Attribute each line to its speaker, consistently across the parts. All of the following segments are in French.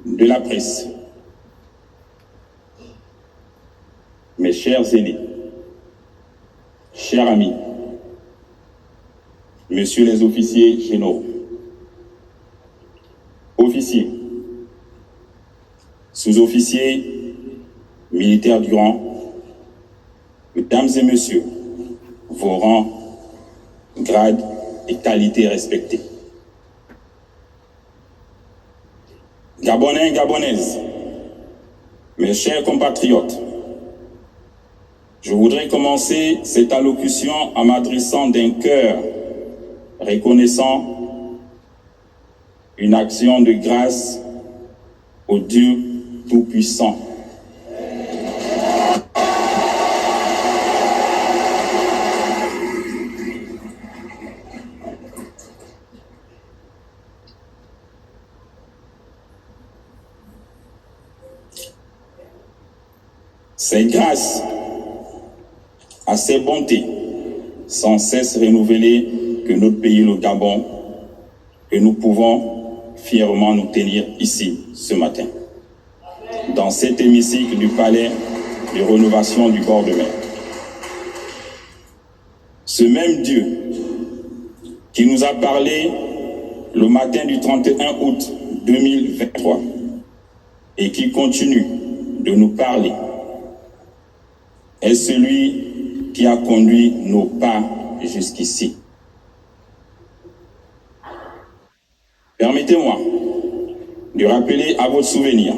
Speaker 1: de la presse, mes chers aînés, chers amis, messieurs les officiers généraux, officiers, sous-officiers, militaires du rang, mesdames et messieurs, vos rangs, grades et qualités respectés. Gabonais, Gabonaises, mes chers compatriotes, je voudrais commencer cette allocution en m'adressant d'un cœur reconnaissant une action de grâce au Dieu Tout-Puissant. C'est grâce à ces bontés sans cesse renouvelées que notre pays, le Gabon, que nous pouvons fièrement nous tenir ici ce matin, dans cet hémicycle du palais de rénovation du bord de mer. Ce même Dieu qui nous a parlé le matin du 31 août 2023 et qui continue de nous parler est celui qui a conduit nos pas jusqu'ici. Permettez-moi de rappeler à votre souvenir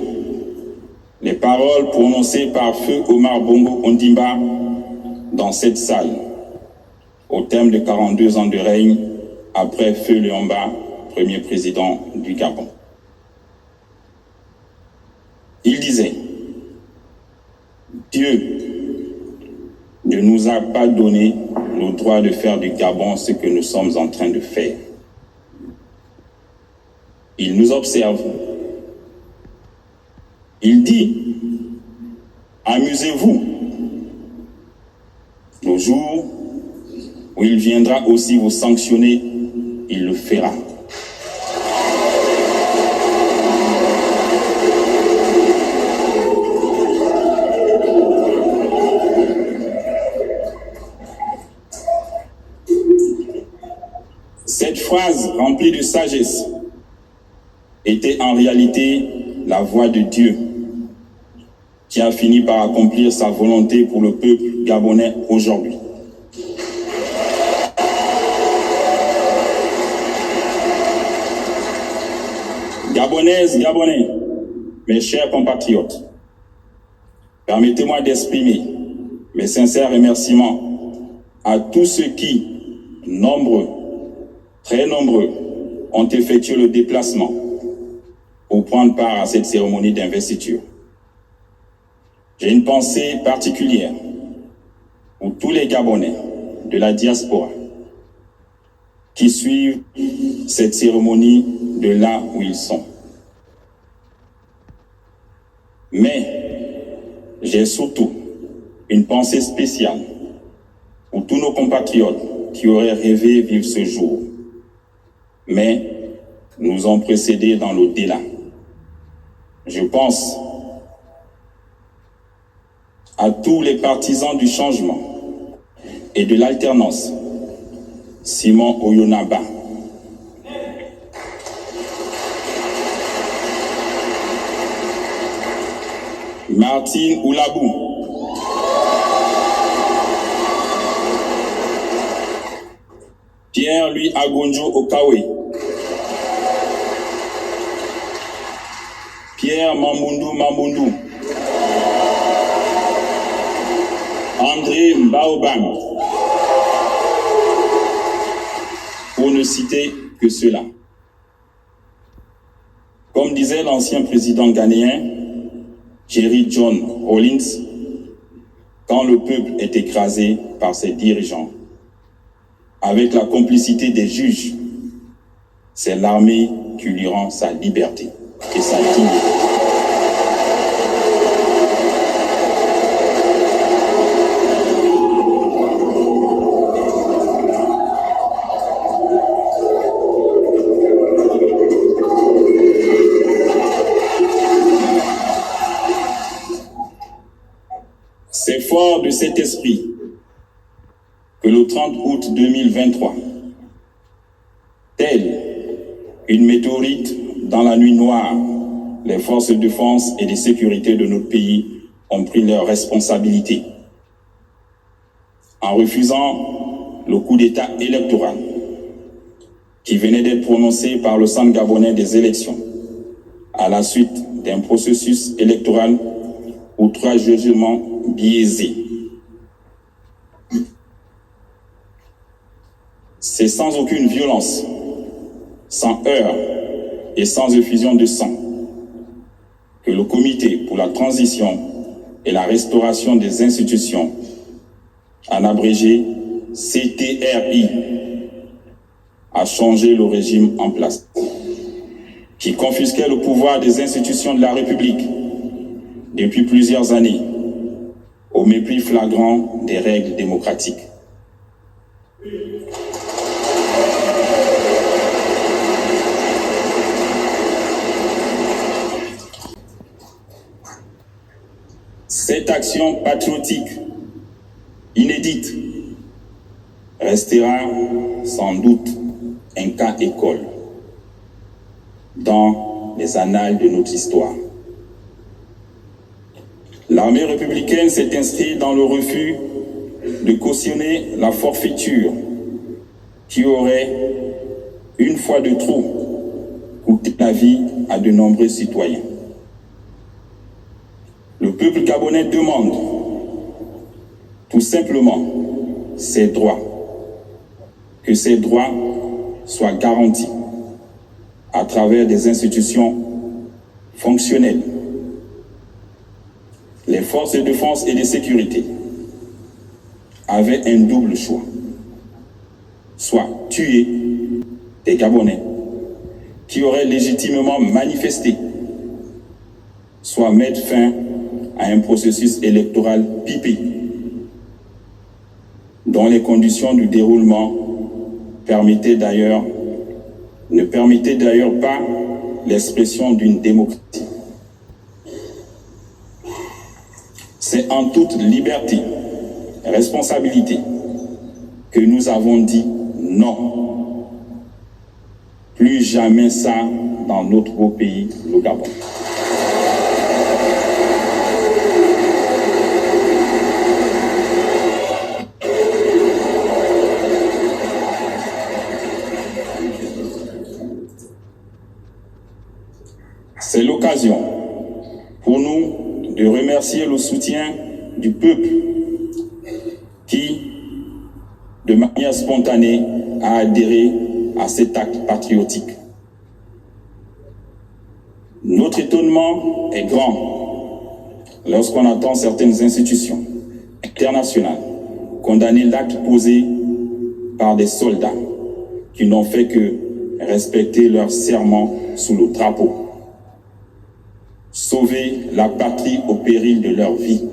Speaker 1: les paroles prononcées par Feu Omar Bongo Ondimba dans cette salle au terme de 42 ans de règne après Feu Léomba, premier président du Gabon. Il disait: Dieu ne nous a pas donné le droit de faire du Gabon ce que nous sommes en train de faire. Il nous observe. Il dit: amusez-vous. Le jour où il viendra aussi vous sanctionner, il le fera. Cette phrase remplie de sagesse était en réalité la voix de Dieu qui a fini par accomplir sa volonté pour le peuple gabonais aujourd'hui. Gabonaises, Gabonais, mes chers compatriotes, permettez-moi d'exprimer mes sincères remerciements à tous ceux qui, nombreux, très nombreux, ont effectué le déplacement pour prendre part à cette cérémonie d'investiture. J'ai une pensée particulière pour tous les Gabonais de la diaspora qui suivent cette cérémonie de là où ils sont. Mais j'ai surtout une pensée spéciale pour tous nos compatriotes qui auraient rêvé vivre ce jour, mais nous ont précédés dans l'au-delà. Je pense à tous les partisans du changement et de l'alternance. Simon Oyonaba, Martine Oulabou, Pierre-Louis Agonjo Okawe, Pierre Mambundu, André Mbaobam, pour ne citer que cela. Comme disait l'ancien président ghanéen Jerry John Rawlings, quand le peuple est écrasé par ses dirigeants, avec la complicité des juges, c'est l'armée qui lui rend sa liberté et sa dignité. C'est fort de cet esprit que le 30 août 2023, telle une météorite dans la nuit noire, les forces de défense et de sécurité de notre pays ont pris leurs responsabilités en refusant le coup d'État électoral qui venait d'être prononcé par le Centre gabonais des élections à la suite d'un processus électoral outrageusement biaisé. C'est sans aucune violence, sans heurts et sans effusion de sang que le Comité pour la transition et la restauration des institutions, en abrégé CTRI, a changé le régime en place, qui confisquait le pouvoir des institutions de la République depuis plusieurs années, au mépris flagrant des règles démocratiques. Cette action patriotique inédite restera sans doute un cas école dans les annales de notre histoire. L'armée républicaine s'est inscrite dans le refus de cautionner la forfaiture qui aurait, une fois de trop, coûté la vie à de nombreux citoyens. Le peuple gabonais demande tout simplement ses droits, que ces droits soient garantis à travers des institutions fonctionnelles. Les forces de défense et de sécurité avaient un double choix, soit tuer des Gabonais qui auraient légitimement manifesté, soit mettre fin à un processus électoral pipé, dont les conditions du déroulement ne permettaient d'ailleurs pas l'expression d'une démocratie. C'est en toute liberté et responsabilité que nous avons dit non. Plus jamais ça dans notre beau pays, le Gabon. C'est l'occasion pour nous de remercier le soutien du peuple qui, de manière spontanée, a adhéré à cet acte patriotique. Notre étonnement est grand lorsqu'on entend certaines institutions internationales condamner l'acte posé par des soldats qui n'ont fait que respecter leur serment sous le drapeau, sauver la patrie au péril de leur vie.